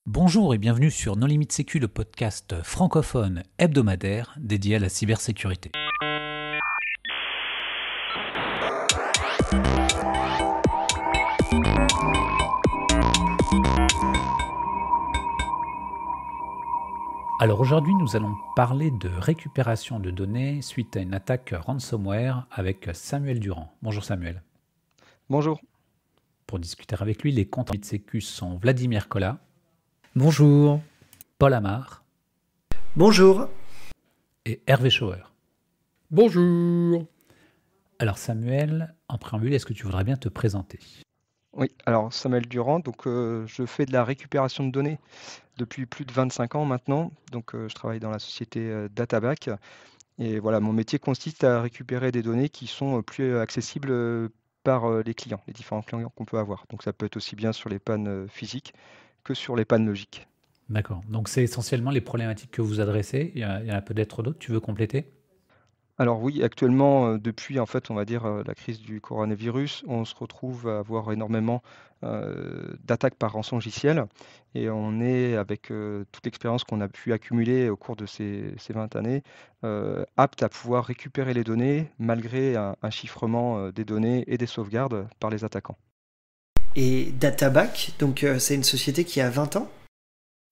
Bonjour et bienvenue sur No Limite Sécu, le podcast francophone hebdomadaire dédié à la cybersécurité. Alors aujourd'hui, nous allons parler de récupération de données suite à une attaque ransomware avec Samuel Durand. Bonjour Samuel. Bonjour. Pour discuter avec lui, les comptes en de sécu sont Vladimir Kola, Bonjour. Paul Amar Bonjour. et Hervé Schauer. Bonjour. Alors Samuel, en préambule, est-ce que tu voudrais bien te présenter ? Oui, alors Samuel Durand, je fais de la récupération de données depuis plus de 25 ans maintenant. Je travaille dans la société Databack. Et voilà, mon métier consiste à récupérer des données qui sont plus accessibles par les clients, les différents clients qu'on peut avoir. Donc ça peut être aussi bien sur les pannes physiques que sur les pannes logiques. D'accord. Donc c'est essentiellement les problématiques que vous adressez. Il y en a peut-être d'autres. Tu veux compléter ? Alors oui, actuellement, depuis en fait, on va dire, la crise du coronavirus, on se retrouve à avoir énormément, d'attaques par rançongiciel et on est avec, toute l'expérience qu'on a pu accumuler au cours de ces 20 années, apte à pouvoir récupérer les données malgré un chiffrement, des données et des sauvegardes par les attaquants. Et Databack, c'est une société qui a 20 ans.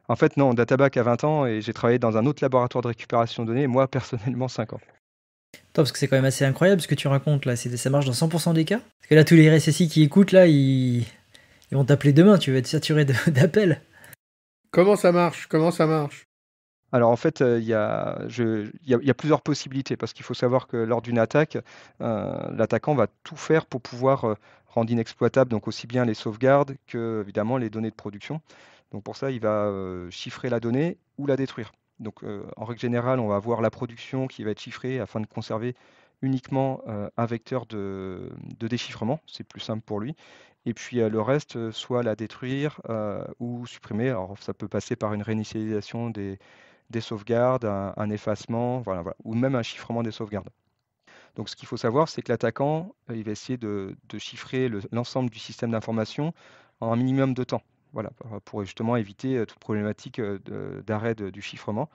En fait non, Databack a 20 ans et j'ai travaillé dans un autre laboratoire de récupération de données, moi personnellement 5 ans. Attends, parce que c'est quand même assez incroyable ce que tu racontes là. Ça marche dans 100% des cas. Parce que là, tous les RSSI qui écoutent là, ils vont t'appeler demain. Tu vas être saturé d'appels. Comment ça marche? Comment ça marche? Alors en fait, il y a plusieurs possibilités parce qu'il faut savoir que lors d'une attaque, l'attaquant va tout faire pour pouvoir, rendre inexploitable donc aussi bien les sauvegardes que évidemment les données de production. Donc pour ça, il va, chiffrer la donnée ou la détruire. En règle générale, on va avoir la production qui va être chiffrée afin de conserver uniquement, un vecteur de déchiffrement. C'est plus simple pour lui et puis, le reste, soit la détruire, ou supprimer. Alors ça peut passer par une réinitialisation des sauvegardes, un effacement, voilà, ou même un chiffrement des sauvegardes. Donc ce qu'il faut savoir, c'est que l'attaquant, il va essayer de chiffrer l'ensemble du système d'information en un minimum de temps. Voilà, pour justement éviter toute problématique d'arrêt du chiffrement.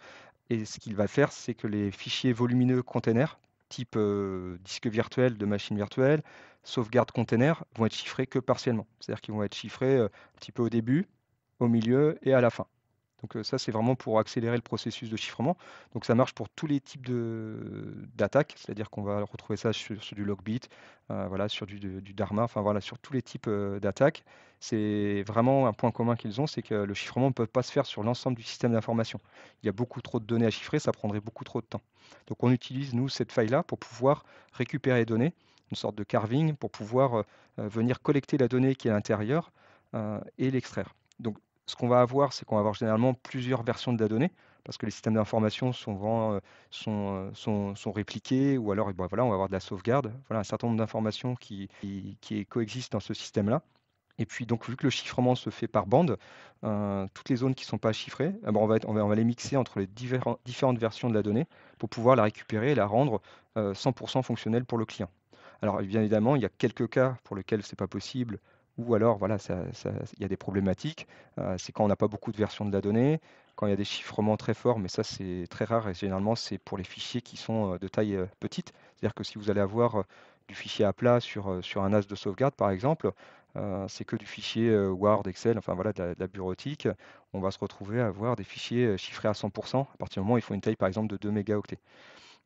Et ce qu'il va faire, c'est que les fichiers volumineux containers, type disque virtuel de machine virtuelle, sauvegarde container, vont être chiffrés que partiellement. C'est-à-dire qu'ils vont être chiffrés un petit peu au début, au milieu et à la fin. Ça, c'est vraiment pour accélérer le processus de chiffrement. Donc ça marche pour tous les types d'attaques, c'est-à-dire qu'on va retrouver ça sur du Logbit, voilà, sur du Dharma, enfin voilà, sur tous les types d'attaques. C'est vraiment un point commun qu'ils ont, c'est que le chiffrement ne peut pas se faire sur l'ensemble du système d'information. Il y a beaucoup trop de données à chiffrer, ça prendrait beaucoup trop de temps. Donc on utilise, nous, cette faille-là pour pouvoir récupérer les données, une sorte de carving, pour pouvoir venir collecter la donnée qui est à l'intérieur et l'extraire. Donc ce qu'on va avoir, c'est qu'on va avoir généralement plusieurs versions de la donnée, parce que les systèmes d'information souvent sont répliqués, ou alors voilà, on va avoir de la sauvegarde, voilà, un certain nombre d'informations qui coexistent dans ce système-là. Et puis donc vu que le chiffrement se fait par bande, toutes les zones qui ne sont pas chiffrées, on va les mixer entre les différentes versions de la donnée pour pouvoir la récupérer et la rendre 100% fonctionnelle pour le client. Alors bien évidemment, il y a quelques cas pour lesquels c'est pas possible, ou alors voilà, il y a des problématiques. C'est quand on n'a pas beaucoup de versions de la donnée, quand il y a des chiffrements très forts, mais ça c'est très rare et généralement c'est pour les fichiers qui sont de taille petite. C'est-à-dire que si vous allez avoir du fichier à plat sur un NAS de sauvegarde par exemple, c'est que du fichier Word, Excel, enfin voilà, de la bureautique. On va se retrouver à avoir des fichiers chiffrés à 100% à partir du moment où il faut une taille par exemple de 2 mégaoctets.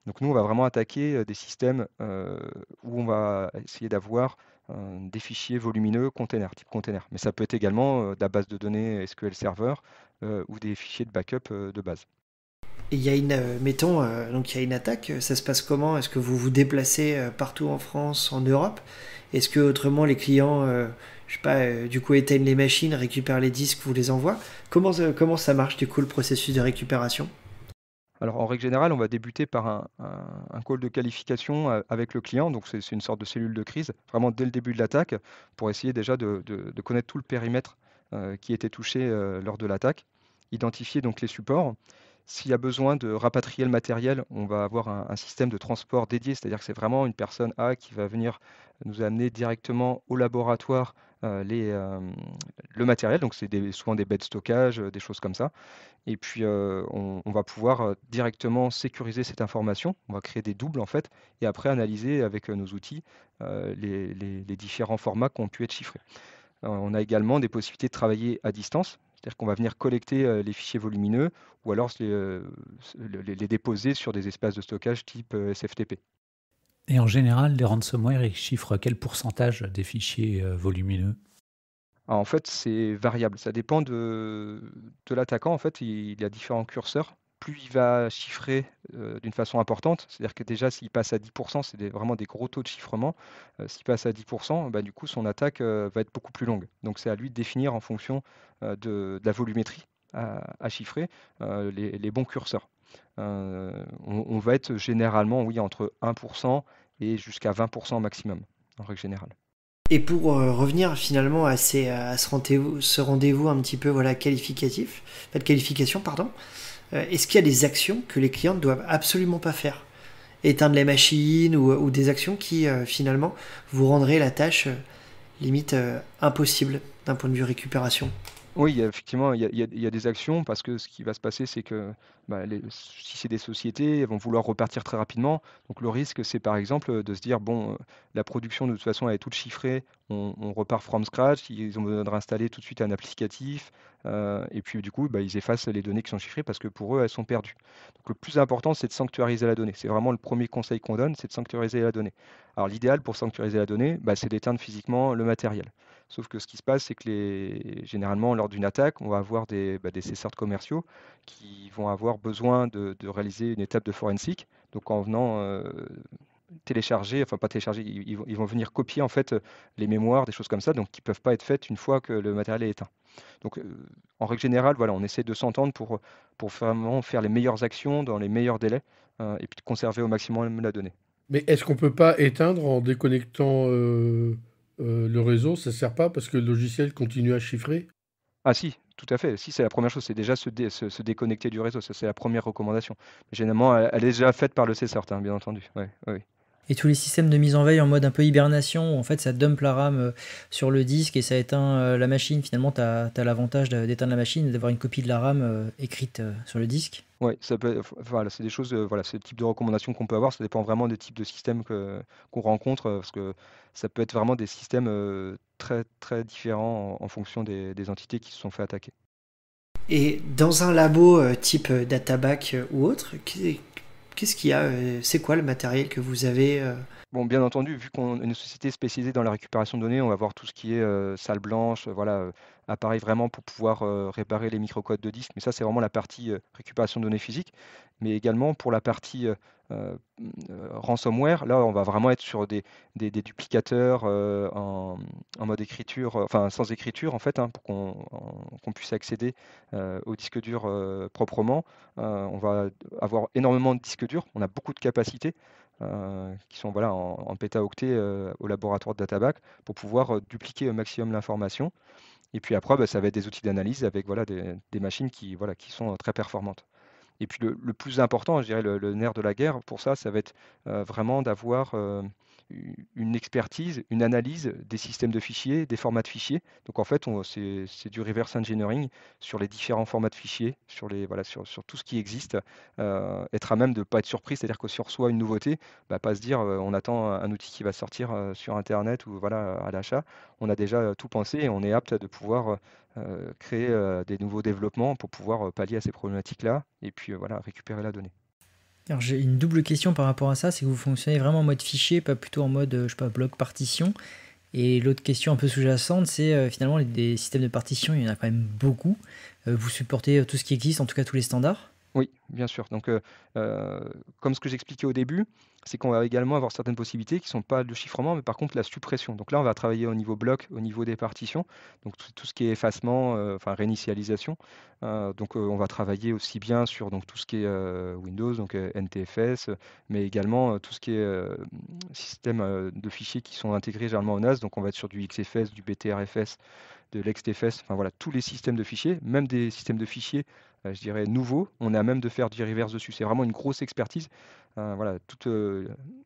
Donc nous, on va vraiment attaquer des systèmes où on va essayer d'avoir des fichiers volumineux containers, type container. Mais ça peut être également de la base de données SQL Server ou des fichiers de backup de base. Et il y a il y a une attaque. Ça se passe comment? Est-ce que vous vous déplacez partout en France, en Europe? Est-ce que autrement les clients, je sais pas, du coup éteignent les machines, récupèrent les disques, vous les envoient? Comment ça marche du coup le processus de récupération? Alors en règle générale, on va débuter par un call de qualification avec le client. Donc c'est une sorte de cellule de crise, vraiment dès le début de l'attaque, pour essayer déjà de connaître tout le périmètre qui était touché lors de l'attaque, identifier donc les supports. S'il y a besoin de rapatrier le matériel, on va avoir un système de transport dédié, c'est-à-dire que c'est vraiment une personne A qui va venir nous amener directement au laboratoire le matériel, donc c'est souvent des baies de stockage, des choses comme ça. Et puis on va pouvoir directement sécuriser cette information. On va créer des doubles en fait, et après analyser avec nos outils les différents formats qui ont pu être chiffrés. On a également des possibilités de travailler à distance, c'est-à-dire qu'on va venir collecter les fichiers volumineux ou alors les déposer sur des espaces de stockage type SFTP. Et en général, les ransomware, ils chiffrent quel pourcentage des fichiers volumineux? Alors, en fait, c'est variable. Ça dépend de l'attaquant. En fait, il a différents curseurs. Plus il va chiffrer d'une façon importante, c'est-à-dire que déjà, s'il passe à 10%, c'est vraiment des gros taux de chiffrement. S'il passe à 10%, bah, du coup, son attaque va être beaucoup plus longue. Donc, c'est à lui de définir en fonction de la volumétrie à chiffrer les bons curseurs. On va être généralement, oui, entre 1% et jusqu'à 20% maximum, en règle générale. Et pour revenir finalement à ce rendez-vous un petit peu voilà, qualificatif, pas de qualification, pardon, est-ce qu'il y a des actions que les clients ne doivent absolument pas faire? Éteindre les machines ou des actions qui finalement vous rendraient la tâche limite impossible d'un point de vue récupération? Oui, effectivement, il y a des actions parce que ce qui va se passer, c'est que bah, si c'est des sociétés, elles vont vouloir repartir très rapidement. Donc le risque, c'est par exemple de se dire, bon, la production de toute façon, elle est toute chiffrée, on repart from scratch, ils ont besoin de réinstaller tout de suite un applicatif, et puis du coup, bah, ils effacent les données qui sont chiffrées parce que pour eux, elles sont perdues. Donc le plus important, c'est de sanctuariser la donnée. C'est vraiment le premier conseil qu'on donne, c'est de sanctuariser la donnée. Alors l'idéal pour sanctuariser la donnée, bah, c'est d'éteindre physiquement le matériel. Sauf que ce qui se passe, c'est que généralement, lors d'une attaque, on va avoir des cesseurs commerciaux qui vont avoir besoin de réaliser une étape de forensic. Donc en venant télécharger, enfin pas télécharger, ils vont venir copier en fait les mémoires, des choses comme ça, donc qui ne peuvent pas être faites une fois que le matériel est éteint. Donc en règle générale, voilà, on essaie de s'entendre pour vraiment faire les meilleures actions dans les meilleurs délais et puis de conserver au maximum la donnée. Mais est-ce qu'on peut pas éteindre en déconnectant le réseau? Ça sert pas parce que le logiciel continue à chiffrer? Ah si, tout à fait. Si, c'est la première chose, c'est déjà se déconnecter du réseau. Ça, c'est la première recommandation. Mais généralement, elle est déjà faite par le CSRT, hein, bien entendu. Ouais, ouais, ouais. Et tous les systèmes de mise en veille en mode un peu hibernation, où en fait ça dump la RAM sur le disque et ça éteint la machine. Finalement, tu as l'avantage d'éteindre la machine et d'avoir une copie de la RAM écrite sur le disque. Ouais, ça peut, voilà, c'est des choses, voilà, c'est le type de recommandation qu'on peut avoir. Ça dépend vraiment des types de systèmes qu'on rencontre, parce que ça peut être vraiment des systèmes très, très différents en fonction des entités qui se sont fait attaquer. Et dans un labo type Databac ou autre, qu'est-ce qu'il y a c'est quoi le matériel que vous avez Bon, bien entendu, vu qu'on est une société spécialisée dans la récupération de données, on va voir tout ce qui est salle blanche, voilà, appareil vraiment pour pouvoir réparer les microcodes de disque. Mais ça, c'est vraiment la partie récupération de données physiques. Mais également pour la partie euh, ransomware, là, on va vraiment être sur des duplicateurs en mode écriture, enfin sans écriture en fait, hein, pour qu'on puisse accéder au disque dur proprement. On va avoir énormément de disques durs, on a beaucoup de capacités qui sont voilà, en pétaoctets au laboratoire de Databac pour pouvoir dupliquer au maximum l'information. Et puis après, bah, ça va être des outils d'analyse avec voilà, des machines qui sont très performantes. Et puis le plus important, je dirais le nerf de la guerre pour ça, ça va être vraiment d'avoir une expertise, une analyse des systèmes de fichiers, des formats de fichiers. Donc en fait, c'est du reverse engineering sur les différents formats de fichiers, voilà, sur tout ce qui existe, être à même de ne pas être surpris, c'est-à-dire que si on reçoit une nouveauté, bah, pas se dire on attend un outil qui va sortir sur Internet ou voilà, à l'achat. On a déjà tout pensé et on est apte de pouvoir créer des nouveaux développements pour pouvoir pallier à ces problématiques-là et puis voilà, récupérer la donnée. Alors j'ai une double question par rapport à ça, c'est que vous fonctionnez vraiment en mode fichier, pas plutôt en mode, je sais pas, bloc partition. Et l'autre question un peu sous-jacente, c'est finalement des systèmes de partition, il y en a quand même beaucoup. Vous supportez tout ce qui existe, en tout cas tous les standards? Oui, bien sûr. Donc, comme ce que j'expliquais au début, c'est qu'on va également avoir certaines possibilités qui ne sont pas le chiffrement, mais par contre la suppression. Donc là, on va travailler au niveau bloc, au niveau des partitions, donc tout ce qui est effacement, enfin réinitialisation. Donc, on va travailler aussi bien sur donc, tout ce qui est Windows, donc NTFS, mais également tout ce qui est système de fichiers qui sont intégrés généralement au NAS. Donc, on va être sur du XFS, du BTRFS, de l'XTFS, enfin voilà, tous les systèmes de fichiers, même des systèmes de fichiers je dirais, nouveau. On est à même de faire du reverse dessus. C'est vraiment une grosse expertise voilà, toute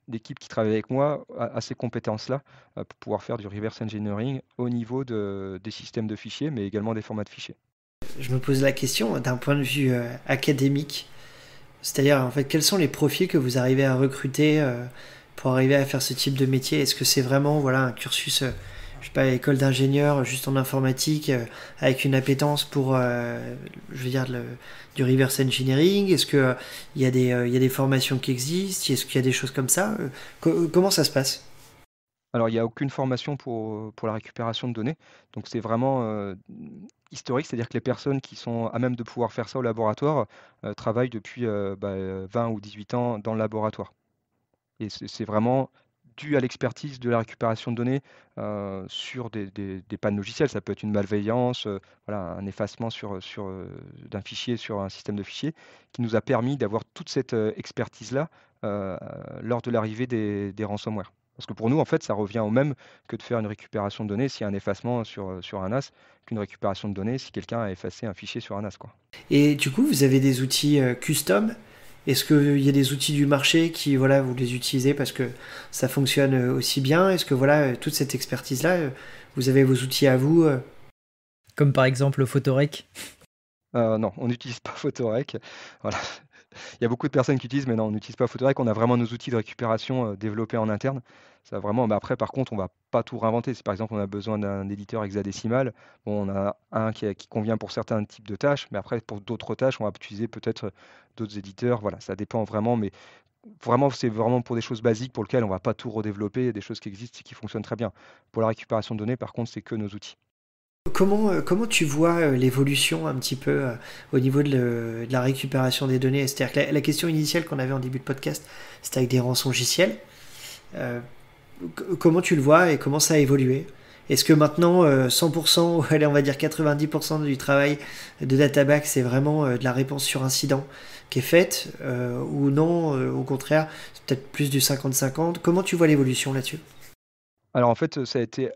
l'équipe qui travaille avec moi a ces compétences-là pour pouvoir faire du reverse engineering au niveau des systèmes de fichiers, mais également des formats de fichiers. Je me pose la question d'un point de vue académique, c'est-à-dire en fait quels sont les profils que vous arrivez à recruter pour arriver à faire ce type de métier. Est-ce que c'est vraiment voilà, un cursus, je sais pas, école d'ingénieur juste en informatique avec une appétence pour je veux dire du reverse engineering? Est-ce que il y a des formations qui existent? Est-ce qu'il y a des choses comme ça? Comment ça se passe? Alors, il n'y a aucune formation pour la récupération de données. Donc, c'est vraiment historique, c'est-à-dire que les personnes qui sont à même de pouvoir faire ça au laboratoire travaillent depuis 20 ou 18 ans dans le laboratoire. Et c'est vraiment dû à l'expertise de la récupération de données sur des pannes logicielles. Ça peut être une malveillance, voilà, un effacement d'un fichier sur un système de fichiers qui nous a permis d'avoir toute cette expertise-là lors de l'arrivée des ransomware. Parce que pour nous, en fait, ça revient au même que de faire une récupération de données s'il y a un effacement sur un NAS, qu'une récupération de données si quelqu'un a effacé un fichier sur un NAS, quoi. Et du coup, vous avez des outils custom? Est-ce qu'il y a des outils du marché qui, voilà, vous les utilisez parce que ça fonctionne aussi bien? Est-ce que, voilà, toute cette expertise-là, vous avez vos outils à vous? Comme par exemple Photorec. Non, on n'utilise pas Photorec. Voilà. Il y a beaucoup de personnes qui utilisent, mais non, on n'utilise pas Photorec. On a vraiment nos outils de récupération développés en interne. Ça vraiment, mais après, par contre, on va pas tout réinventer. Si par exemple on a besoin d'un éditeur hexadécimal, bon, on a un qui convient pour certains types de tâches, mais après pour d'autres tâches, on va utiliser peut-être d'autres éditeurs. Voilà, ça dépend vraiment, mais vraiment, c'est vraiment pour des choses basiques pour lesquelles on va pas tout redévelopper, des choses qui existent et qui fonctionnent très bien. Pour la récupération de données, par contre, c'est que nos outils. Comment tu vois l'évolution un petit peu au niveau de la récupération des données? C'est-à-dire que la question initiale qu'on avait en début de podcast, c'était avec des rançongiciels. Euh, Comment tu le vois et comment ça a évolué? Est-ce que maintenant 100%, ou allez, on va dire 90% du travail de Databack, c'est vraiment de la réponse sur incident qui est faite ou non, au contraire, c'est peut-être plus du 50-50. Comment tu vois l'évolution là-dessus? Alors en fait, ça a été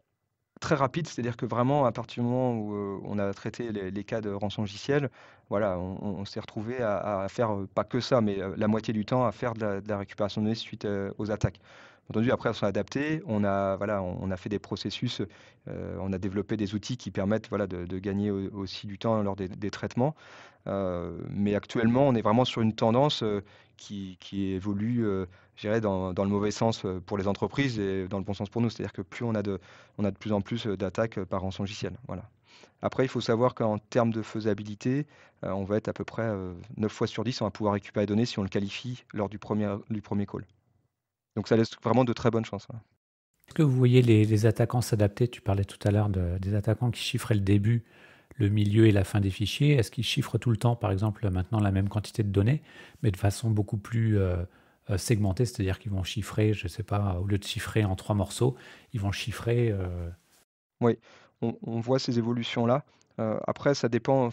très rapide, c'est-à-dire que vraiment, à partir du moment où on a traité les cas de rançongiciel, voilà, on s'est retrouvé à faire pas que ça, mais la moitié du temps à faire de la récupération de données suite aux attaques. Entendu, après, on s'est adapté, voilà, on a fait des processus, on a développé des outils qui permettent voilà, de gagner aussi du temps lors des traitements. Mais actuellement, on est vraiment sur une tendance qui évolue, je dirais, dans le mauvais sens pour les entreprises et dans le bon sens pour nous. C'est-à-dire que plus on a de plus en plus d'attaques par rançongiciel. Voilà. Après, il faut savoir qu'en termes de faisabilité, on va être à peu près 9 fois sur 10, on va pouvoir récupérer les données si on le qualifie lors du premier call. Donc ça laisse vraiment de très bonnes chances. Ouais. Est-ce que vous voyez les attaquants s'adapter? Tu parlais tout à l'heure des attaquants qui chiffraient le début, le milieu et la fin des fichiers. Est-ce qu'ils chiffrent tout le temps, par exemple, maintenant la même quantité de données, mais de façon beaucoup plus segmentée, c'est-à-dire qu'ils vont chiffrer, je ne sais pas, au lieu de chiffrer en 3 morceaux, ils vont chiffrer... Oui, on voit ces évolutions-là. Après, ça dépend.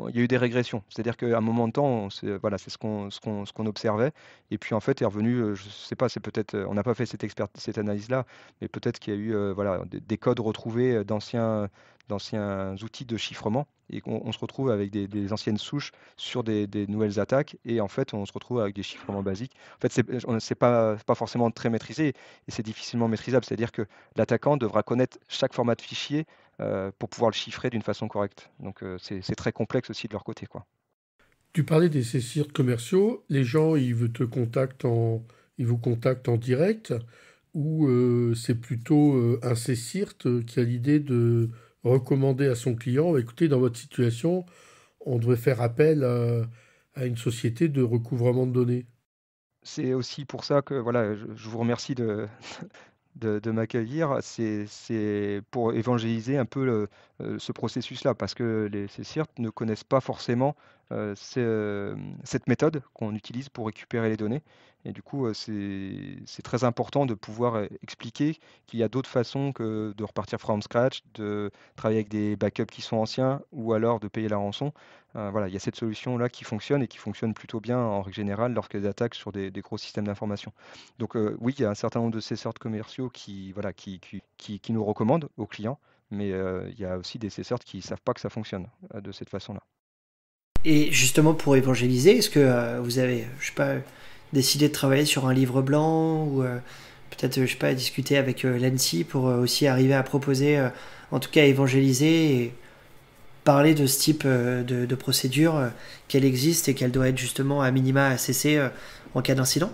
Il y a eu des régressions. C'est-à-dire qu'à un moment de temps, voilà, c'est ce qu'on observait. Et puis en fait, est revenu, je ne sais pas, c'est peut-être, on n'a pas fait cette analyse-là, mais peut-être qu'il y a eu voilà, des codes retrouvés d'anciens outils de chiffrement. Et on se retrouve avec des anciennes souches sur des nouvelles attaques. Et en fait, on se retrouve avec des chiffrements basiques. En fait, c'est pas forcément très maîtrisé et c'est difficilement maîtrisable. C'est-à-dire que l'attaquant devra connaître chaque format de fichier pour pouvoir le chiffrer d'une façon correcte. Donc c'est très complexe aussi de leur côté, quoi. Tu parlais des CSIRT commerciaux. Les gens, ils vous contactent en direct ou c'est plutôt un CSIRT qui a l'idée de recommander à son client, écoutez, dans votre situation, on devrait faire appel à une société de recouvrement de données. C'est aussi pour ça que voilà, je vous remercie de m'accueillir. C'est pour évangéliser un peu ce processus-là, parce que les CSIRT ne connaissent pas forcément cette méthode qu'on utilise pour récupérer les données. Et du coup, c'est très important de pouvoir expliquer qu'il y a d'autres façons que de repartir from scratch, de travailler avec des backups qui sont anciens, ou alors de payer la rançon. Voilà, il y a cette solution-là qui fonctionne et qui fonctionne plutôt bien en règle générale lorsqu'elles attaquent sur des gros systèmes d'information. Donc oui, il y a un certain nombre de ces sortes commerciaux voilà, qui nous recommandent aux clients, mais il y a aussi des sortes qui ne savent pas que ça fonctionne de cette façon-là. Et justement pour évangéliser, est-ce que vous avez, je sais pas, décider de travailler sur un livre blanc ou peut-être, je sais pas, discuter avec l'ANSSI pour aussi arriver à proposer, en tout cas évangéliser et parler de ce type de procédure, qu'elle existe et qu'elle doit être justement à minima à cesser en cas d'incident?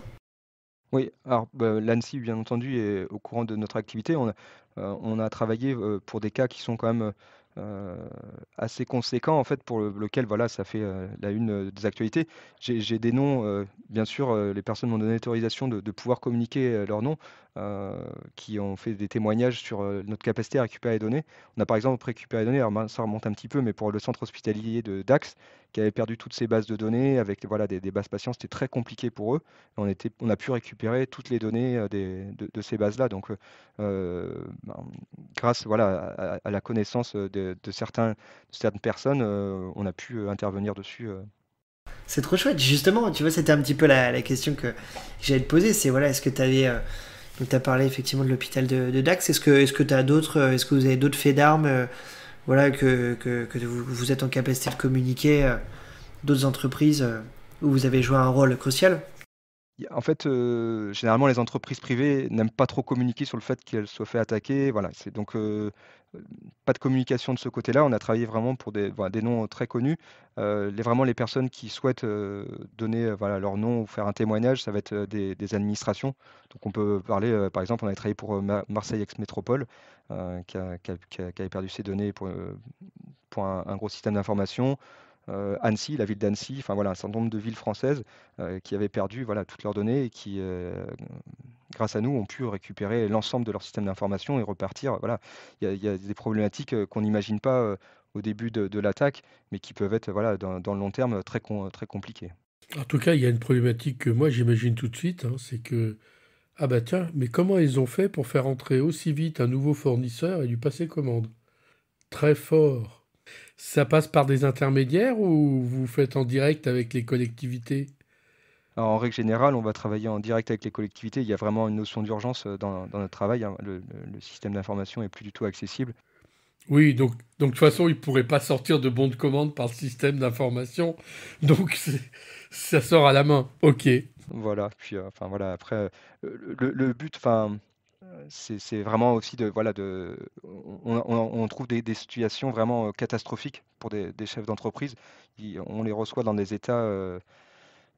Oui, alors l'ANSSI, bien entendu, est au courant de notre activité. On a travaillé pour des cas qui sont quand même assez conséquents, en fait, pour lequel voilà, ça fait la une des actualités. J'ai des noms, bien sûr, les personnes m'ont donné l'autorisation de pouvoir communiquer leurs noms, qui ont fait des témoignages sur notre capacité à récupérer les données. On a par exemple récupéré les données, alors ça remonte un petit peu, mais pour le centre hospitalier de Dax, qui avait perdu toutes ses bases de données avec voilà, des bases patients, c'était très compliqué pour eux. On a pu récupérer toutes les données de ces bases-là. Donc, ben, grâce voilà, à la connaissance de certaines personnes, on a pu intervenir dessus. C'est trop chouette. Justement, tu vois, c'était un petit peu la question que j'allais te poser. C'est voilà, est-ce que tu avais. Donc, tu as parlé effectivement de l'hôpital de Dax. Est-ce que tu as d'autres. Est-ce que vous avez d'autres faits d'armes voilà, que vous êtes en capacité de communiquer d'autres entreprises où vous avez joué un rôle crucial? En fait, généralement, les entreprises privées n'aiment pas trop communiquer sur le fait qu'elles soient fait attaquer. Voilà, c'est donc pas de communication de ce côté-là. On a travaillé vraiment pour voilà, des noms très connus. Vraiment, les personnes qui souhaitent donner voilà, leur nom ou faire un témoignage, ça va être des administrations. Donc, on peut parler, par exemple, on avait travaillé pour Marseille Ex-Métropole, qui avait perdu ses données pour un gros système d'information. Annecy, la ville d'Annecy, enfin voilà, un certain nombre de villes françaises qui avaient perdu voilà, toutes leurs données et qui, grâce à nous, ont pu récupérer l'ensemble de leur système d'information et repartir. Voilà, il y a des problématiques qu'on n'imagine pas au début de l'attaque, mais qui peuvent être voilà, dans le long terme très compliquées. En tout cas, il y a une problématique que moi j'imagine tout de suite, hein, c'est que, ah bah tiens, mais comment ils ont fait pour faire entrer aussi vite un nouveau fournisseur et lui passer commande? Très fort. Ça passe par des intermédiaires ou vous faites en direct avec les collectivités? Alors, en règle générale, on va travailler en direct avec les collectivités. Il y a vraiment une notion d'urgence dans notre travail, hein. Le système d'information est plus du tout accessible. Oui, donc de toute façon, ils ne pourraient pas sortir de bons de commande par le système d'information. Donc ça sort à la main. Ok. Voilà, puis enfin voilà, après, le but, enfin, c'est vraiment aussi de voilà, on trouve des situations vraiment, catastrophiques pour des chefs d'entreprise. On les reçoit dans des états,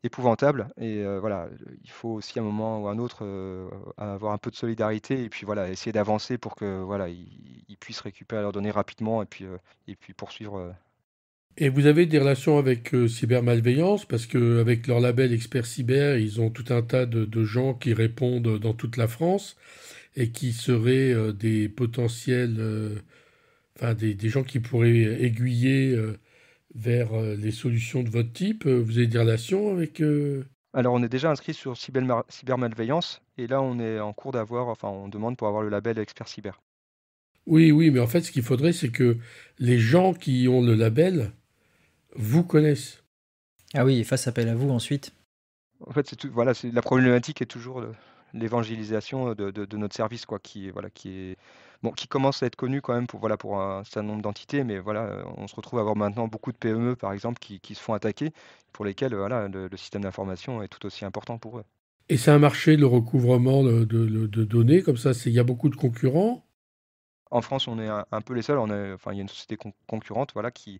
épouvantables et voilà, il faut aussi à un moment ou à un autre, avoir un peu de solidarité et puis voilà, essayer d'avancer pour que voilà, ils puissent récupérer leurs données rapidement et puis poursuivre, Et vous avez des relations avec Cybermalveillance parce qu'avec leur label Expert Cyber, ils ont tout un tas de gens qui répondent dans toute la France et qui seraient des potentiels, enfin des gens qui pourraient aiguiller vers les solutions de votre type. Vous avez des relations avec... Alors, on est déjà inscrit sur cybermalveillance et là, on est en cours d'avoir, enfin, on demande pour avoir le label expert cyber. Oui, oui, mais en fait, ce qu'il faudrait, c'est que les gens qui ont le label vous connaissent. Ah oui, et fasse appel à vous ensuite. En fait, voilà, la problématique est toujours l'évangélisation de notre service, quoi, voilà, bon, qui commence à être connu quand même voilà, pour un certain nombre d'entités, mais voilà, on se retrouve à avoir maintenant beaucoup de PME, par exemple, qui se font attaquer, pour lesquels voilà, le système d'information est tout aussi important pour eux. Et c'est un marché, le recouvrement de données, comme ça, il y a beaucoup de concurrents. En France, on est un peu les seuls. Enfin, il y a une société concurrente, voilà, qui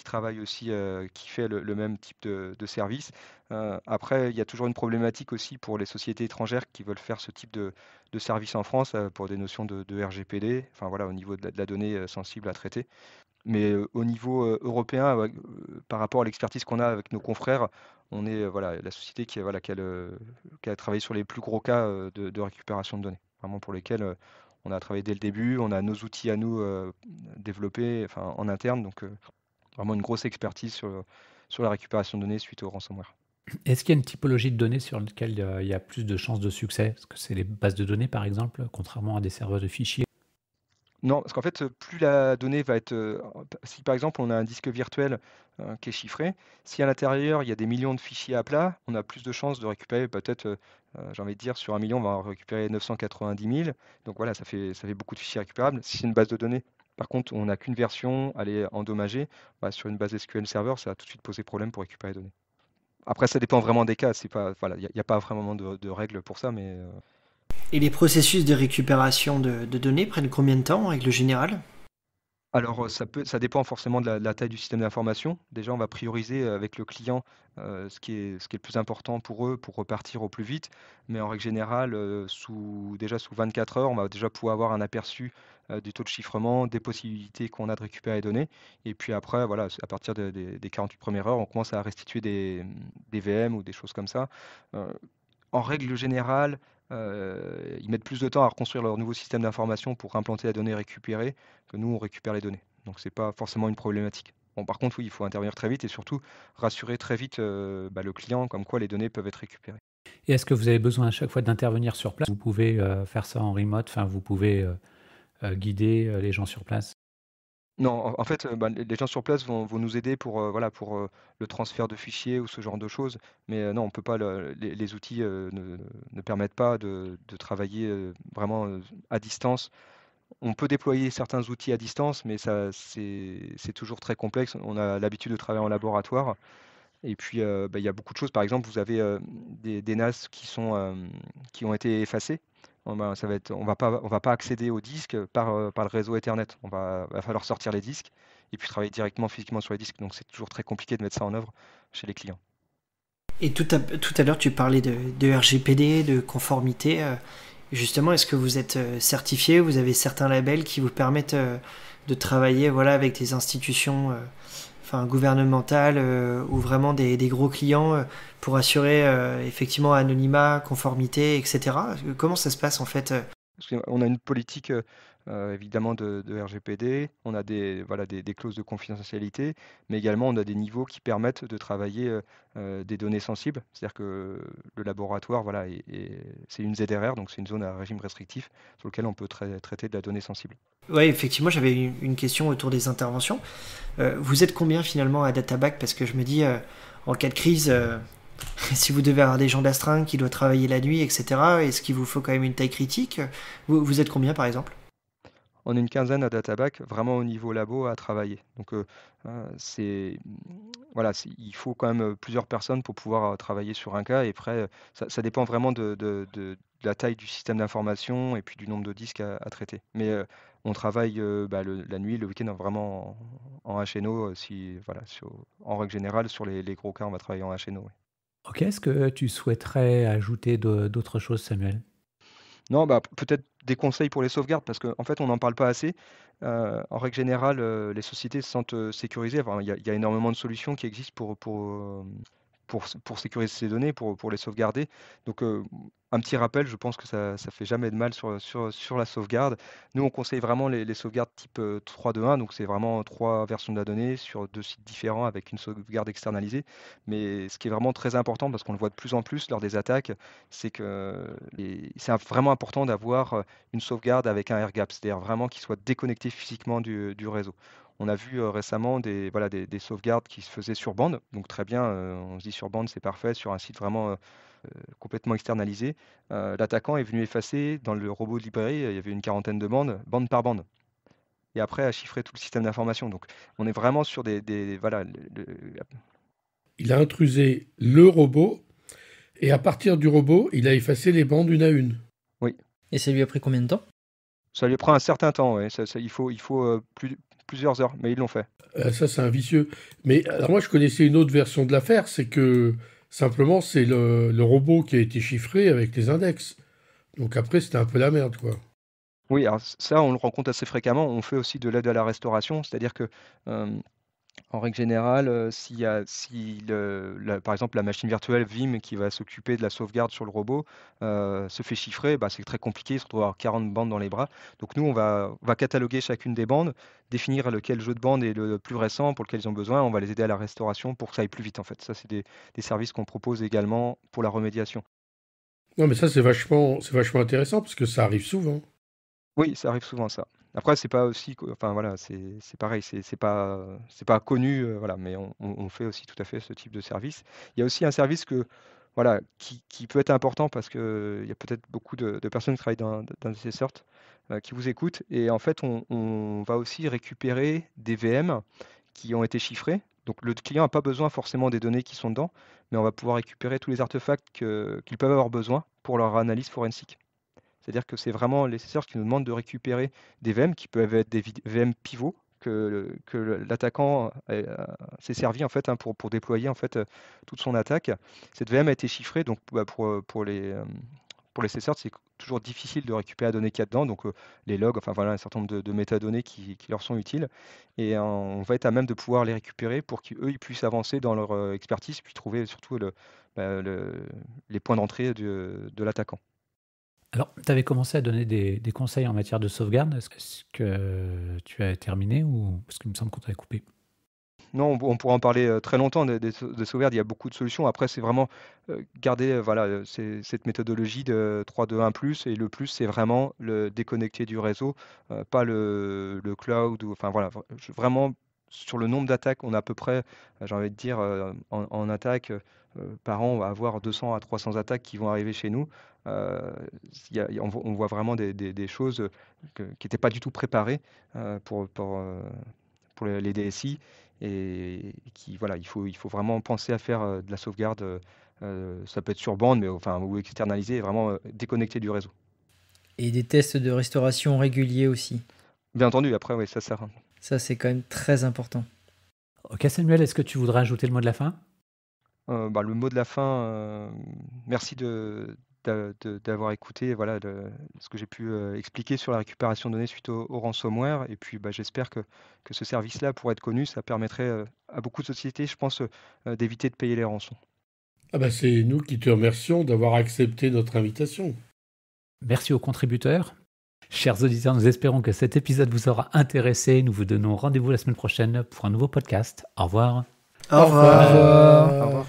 travaille aussi, qui fait le même type de service. Après, il y a toujours une problématique aussi pour les sociétés étrangères qui veulent faire ce type de service en France pour des notions de RGPD, enfin voilà, au niveau de la donnée sensible à traiter. Mais au niveau européen, ouais, par rapport à l'expertise qu'on a avec nos confrères, on est voilà, la société voilà, qui a travaillé sur les plus gros cas de récupération de données, vraiment pour lesquels on a travaillé dès le début, on a nos outils à nous développés enfin, en interne, donc vraiment une grosse expertise sur la récupération de données suite au ransomware. Est-ce qu'il y a une typologie de données sur laquelle il y a plus de chances de succès? Est-ce que c'est les bases de données, par exemple, contrairement à des serveurs de fichiers? Non, parce qu'en fait, plus la donnée va être, si par exemple on a un disque virtuel qui est chiffré, si à l'intérieur il y a des millions de fichiers à plat, on a plus de chances de récupérer peut-être, j'ai envie de dire, sur un million, on va en récupérer 990 000. Donc voilà, ça fait beaucoup de fichiers récupérables. Si c'est une base de données, par contre, on n'a qu'une version, elle est endommagée, bah, sur une base SQL Server, ça va tout de suite poser problème pour récupérer les données. Après, ça dépend vraiment des cas. C'est pas, voilà, il y a pas vraiment de règles pour ça, mais Et les processus de récupération de données prennent combien de temps en règle générale? alors, ça dépend forcément de la taille du système d'information. Déjà, on va prioriser, avec le client, ce qui est le plus important pour eux, pour repartir au plus vite. Mais en règle générale, sous 24 heures, on va déjà pouvoir avoir un aperçu, du taux de chiffrement, des possibilités qu'on a de récupérer les données. Et puis après, voilà, à partir des 48 premières heures, on commence à restituer des VM ou des choses comme ça. Heu, En règle générale, ils mettent plus de temps à reconstruire leur nouveau système d'information pour implanter la donnée récupérée que nous, on récupère les données. Donc c'est pas forcément une problématique. Bon, par contre, oui, il faut intervenir très vite et surtout rassurer très vite, le client comme quoi les données peuvent être récupérées. Et est-ce que vous avez besoin à chaque fois d'intervenir sur place? Vous pouvez faire ça en remote, enfin vous pouvez guider les gens sur place. Non, en fait, les gens sur place vont nous aider pour, voilà, pour, le transfert de fichiers ou ce genre de choses. Mais, non, on peut pas les outils, ne permettent pas de travailler, vraiment, à distance. On peut déployer certains outils à distance, mais ça, c'est toujours très complexe. On a l'habitude de travailler en laboratoire et puis, il y a beaucoup de choses. Par exemple, vous avez, des NAS qui ont été effacés. On va pas accéder aux disques par le réseau Ethernet. Va falloir sortir les disques et puis travailler directement physiquement sur les disques. Donc c'est toujours très compliqué de mettre ça en œuvre chez les clients. Et tout à l'heure, tu parlais de RGPD, de conformité. Justement, est-ce que vous êtes certifié? Vous avez certains labels qui vous permettent de travailler voilà, avec des institutions enfin, gouvernementales ou vraiment des gros clients pour assurer effectivement anonymat, conformité, etc. Comment ça se passe en fait? Parce qu'on a une politique, évidemment de RGPD, on a voilà, des clauses de confidentialité, mais également on a des niveaux qui permettent de travailler, des données sensibles. C'est-à-dire que le laboratoire, voilà, c'est une ZRR, donc c'est une zone à régime restrictif sur lequel on peut traiter de la donnée sensible. Oui, effectivement, j'avais une question autour des interventions. Vous êtes combien finalement à Databack? Parce que je me dis, en cas de crise, si vous devez avoir des gens d'astreinte qui doivent travailler la nuit, etc., est-ce qu'il vous faut quand même une taille critique? Vous êtes combien par exemple? On est une quinzaine à Databack, vraiment au niveau labo à travailler. Donc, c'est voilà, il faut quand même, plusieurs personnes pour pouvoir, travailler sur un cas et après, ça dépend vraiment de la taille du système d'information et puis du nombre de disques à traiter. Mais, on travaille, la nuit, le week-end, vraiment en HNO, si voilà, en règle générale, sur les gros cas, on va travailler en HNO, oui. Ok, est-ce que tu souhaiterais ajouter d'autres choses, Samuel? Non, bah, peut-être des conseils pour les sauvegardes parce qu'en fait, on n'en parle pas assez. En règle générale, les sociétés se sentent, sécurisées. Enfin, il y a énormément de solutions qui existent pour sécuriser ces données, pour les sauvegarder. Donc, un petit rappel, je pense que ça fait jamais de mal sur la sauvegarde. Nous, on conseille vraiment les sauvegardes type, 3-2-1, donc c'est vraiment 3 versions de la donnée sur 2 sites différents avec une sauvegarde externalisée. Mais ce qui est vraiment très important, parce qu'on le voit de plus en plus lors des attaques, c'est que vraiment important d'avoir, une sauvegarde avec un air gap, c'est-à-dire vraiment qu'il soit déconnecté physiquement du réseau. On a vu, récemment des sauvegardes qui se faisaient sur bande, donc très bien, on se dit sur bande, c'est parfait, sur un site vraiment, complètement externalisé. L'attaquant est venu effacer dans le robot de librairie, il y avait une quarantaine de bandes, bande par bande et après a chiffré tout le système d'information. Donc on est vraiment sur voilà, Il a intrusé le robot, et à partir du robot, il a effacé les bandes une à une. oui, Et ça lui a pris combien de temps? ça lui prend un certain temps, ouais, il faut, plusieurs heures, mais ils l'ont fait. Ça, c'est un vicieux. Mais alors moi, je connaissais une autre version de l'affaire, c'est que simplement, c'est le robot qui a été chiffré avec les index. Donc après, c'était un peu la merde, quoi. Oui, alors ça, on le rencontre assez fréquemment. On fait aussi de l'aide à la restauration, c'est-à-dire que, en règle générale, par exemple, la machine virtuelle Vim qui va s'occuper de la sauvegarde sur le robot, se fait chiffrer, bah, c'est très compliqué, il se retrouve à avoir 40 bandes dans les bras. Donc nous, on va cataloguer chacune des bandes, définir lequel jeu de bande est le plus récent pour lequel ils ont besoin. On va les aider à la restauration pour que ça aille plus vite, en fait. Ça, c'est des services qu'on propose également pour la remédiation. Non, mais ça, c'est vachement intéressant, parce que ça arrive souvent. Oui, ça arrive souvent ça. Après, c'est pas aussi, enfin voilà, c'est pareil, c'est pas connu, voilà, mais on fait aussi tout à fait ce type de service. Il y a aussi un service voilà, qui peut être important parce que il y a peut-être beaucoup de personnes qui travaillent dans ces sortes, qui vous écoutent et en fait, on va aussi récupérer des VM qui ont été chiffrés. Donc le client n'a pas besoin forcément des données qui sont dedans, mais on va pouvoir récupérer tous les artefacts qu'ils peuvent avoir besoin pour leur analyse forensique. C'est-à-dire que c'est vraiment les search qui nous demandent de récupérer des VM qui peuvent être des VM pivots que l'attaquant s'est servi en fait, pour déployer en fait toute son attaque. Cette VM a été chiffrée, donc pour les search, c'est toujours difficile de récupérer la donnée qu'il y a dedans, donc les logs, enfin voilà, un certain nombre de métadonnées qui leur sont utiles. Et on va être à même de pouvoir les récupérer pour qu'eux ils puissent avancer dans leur expertise, puis trouver surtout les points d'entrée de l'attaquant. Alors, tu avais commencé à donner des conseils en matière de sauvegarde. Est-ce que tu as terminé ou parce qu'il me semble qu'on t'avait coupé? Non, on pourra en parler très longtemps des sauvegardes. Il y a beaucoup de solutions. Après, c'est vraiment garder voilà, cette méthodologie de 3-2-1+. Et le plus, c'est vraiment le déconnecter du réseau, pas le cloud. Enfin, voilà, vraiment, sur le nombre d'attaques, on a à peu près, j'ai envie de dire, en attaque, par an, on va avoir 200 à 300 attaques qui vont arriver chez nous. On voit vraiment des choses qui n'étaient pas du tout préparées pour les DSI et voilà, il faut vraiment penser à faire de la sauvegarde. Ça peut être sur bande, mais enfin ou externalisé, vraiment déconnecté du réseau. Et des tests de restauration réguliers aussi. Bien entendu, après, oui, ça sert. Ça, c'est quand même très important. Ok, Samuel, est-ce que tu voudrais ajouter le mot de la fin? Le mot de la fin, merci d'avoir écouté voilà, ce que j'ai pu expliquer sur la récupération de données suite au ransomware. Et puis j'espère que ce service-là pourrait être connu. Ça permettrait à beaucoup de sociétés, je pense, d'éviter de payer les rançons. C'est nous qui te remercions d'avoir accepté notre invitation. Merci aux contributeurs. Chers auditeurs, nous espérons que cet épisode vous aura intéressé. Nous vous donnons rendez-vous la semaine prochaine pour un nouveau podcast. Au revoir. Au revoir. Au revoir.